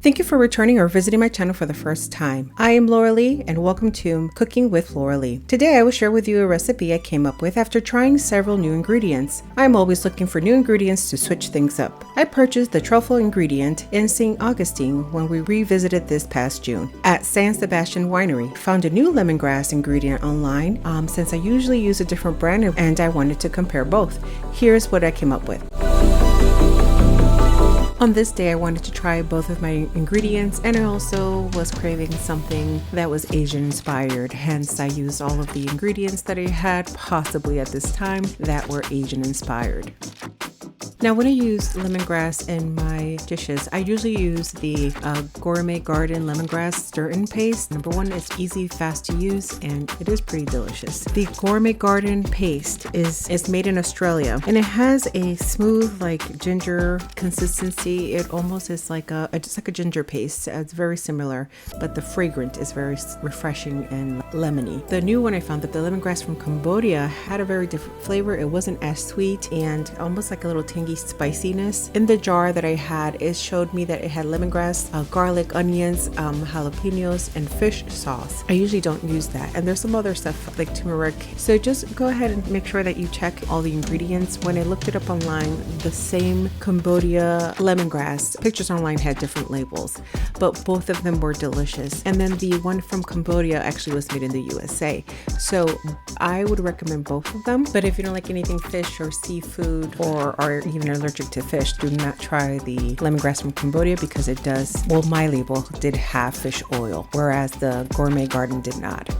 Thank you for returning or visiting my channel for the first time. I am Lauralee and welcome to Cooking with Lauralee. Today I will share with you a recipe I came up with after trying several new ingredients. I'm always looking for new ingredients to switch things up. I purchased the truffle ingredient in St. Augustine when we revisited this past June. At San Sebastian Winery, found a new lemongrass ingredient online since I usually use a different brand and I wanted to compare both. Here's what I came up with. On this day, I wanted to try both of my ingredients, and I also was craving something that was Asian inspired. Hence, I used all of the ingredients that I had possibly at this time that were Asian inspired. Now, when I use lemongrass in my dishes, I usually use the Gourmet Garden lemongrass stir-in paste. Number one, it's easy, fast to use, and it is pretty delicious. The Gourmet Garden paste is made in Australia, and it has a smooth, like ginger consistency. It almost is like just like a ginger paste. It's very similar, but the fragrance is very refreshing and lemony. The new one I found that the lemongrass from Cambodia had a very different flavor. It wasn't as sweet and almost like a little tangy spiciness. In the jar that I had, it showed me that it had lemongrass, garlic, onions, jalapenos, and fish sauce. I usually don't use that, and there's some other stuff like turmeric. So just go ahead and make sure that you check all the ingredients. When I looked it up online, the same Cambodia lemongrass pictures online had different labels, but both of them were delicious. And then the one from Cambodia actually was made in the USA. So I would recommend both of them. But if you don't like anything fish or seafood or are even allergic to fish, do not try the lemongrass from Cambodia because it does, well, my label did have fish oil, whereas the Gourmet Garden did not.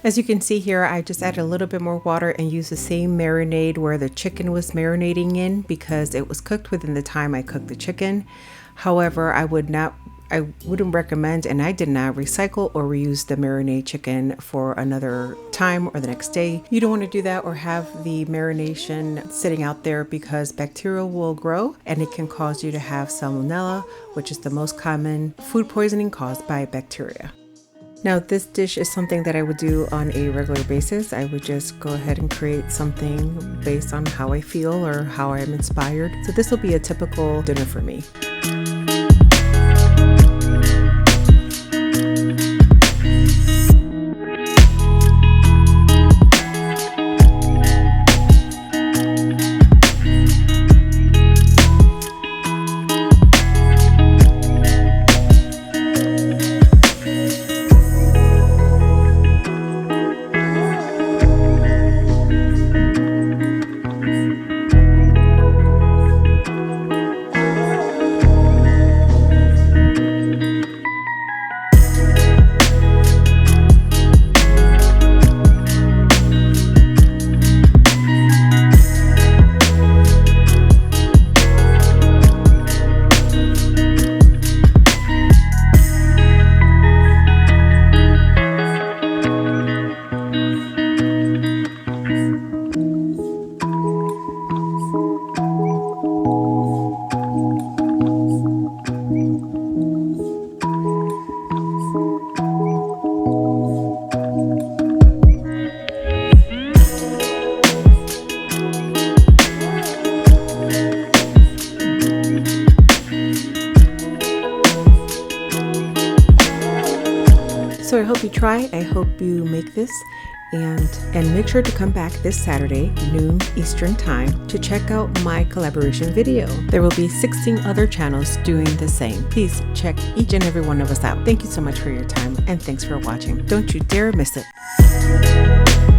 As you can see here, I just added a little bit more water and used the same marinade where the chicken was marinating in because it was cooked within the time I cooked the chicken. However, I wouldn't recommend, and I did not recycle or reuse the marinade chicken for another time or the next day. You don't want to do that or have the marination sitting out there because bacteria will grow and it can cause you to have salmonella, which is the most common food poisoning caused by bacteria. Now, this dish is something that I would do on a regular basis. I would just go ahead and create something based on how I feel or how I'm inspired. So this will be a typical dinner for me. So I hope you try, I hope you make this, and make sure to come back this Saturday, noon Eastern time, to check out my collaboration video. There will be 16 other channels doing the same. Please check each and every one of us out. Thank you so much for your time, and thanks for watching. Don't you dare miss it.